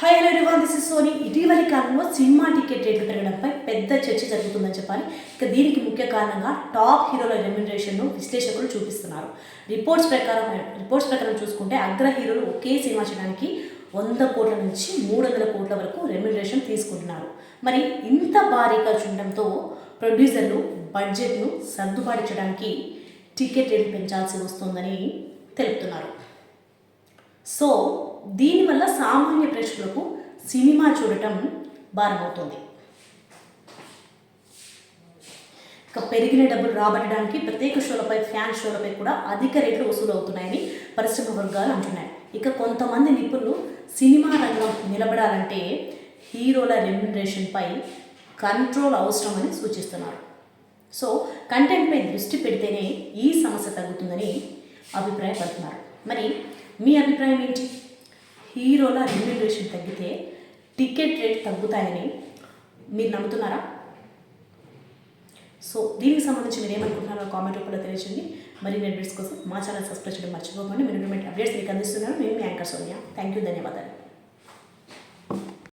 Hi hello everyone, this is Sony. ఇటీవలి కాలంలో cinema ticket రేట్లు పెరగడంపై పెద్ద చర్చ జరుగుతుందని చెప్పాలి. ఇక దీనికి ముఖ్య కారణంగా టాప్ హీరోల రెమ్యునరేషన్ను విశ్లేషకులు చూపిస్తున్నారు. రిపోర్ట్స్ ప్రకారం చూసుకుంటే అగ్ర హీరోలు ఒకే సినిమా చేయడానికి 100 కోట్ల నుంచి 300 కోట్ల వరకు రెమ్యునరేషన్ తీసుకుంటున్నారు. మరి ఇంత భారీగా చూడడంతో ప్రొడ్యూసర్లు బడ్జెట్ను సర్దుబాటు చేయడానికి టికెట్ రేట్లు పెంచాల్సి వస్తుందని తెలుపుతున్నారు. సో దీనివల్ల సామాన్య ప్రేక్షకులకు సినిమా చూడటం భారమవుతుంది. ఇక పెరిగిన డబ్బులు రాబట్టడానికి ప్రత్యేక షోలపై, ఫ్యాన్ షోలపై కూడా అధిక రేట్లు వసూలు అవుతున్నాయని పరిశ్రమ వర్గాలు అంటున్నాయి. ఇక కొంతమంది నిపుణులు సినిమా రంగం నిలబడాలంటే హీరోల రెమ్యునరేషన్పై కంట్రోల్ అవసరమని సూచిస్తున్నారు. సో కంటెంట్పై దృష్టి పెడితేనే ఈ సమస్య తగ్గుతుందని అభిప్రాయపడుతున్నారు. మరి మీ అభిప్రాయం ఏంటి? హీరోల రెమ్యునరేషన్ తగ్గితే టికెట్ రేట్ తగ్గుతాయని మీరు నమ్ముతున్నారా? సో దీనికి సంబంధించి మీరు ఏమనుకుంటున్నారో కామెంట్ రూపంలో తెలియజేయండి. మరిన్ని అప్డేట్స్ కోసం మా ఛానల్ సబ్స్క్రైబ్ చేయడం మర్చిపోకండి. మీరు అప్డేట్స్ మీకు అందిస్తున్నాను. నేను మీ యాంకర్ సోనియా. థ్యాంక్ యూ, ధన్యవాదాలు.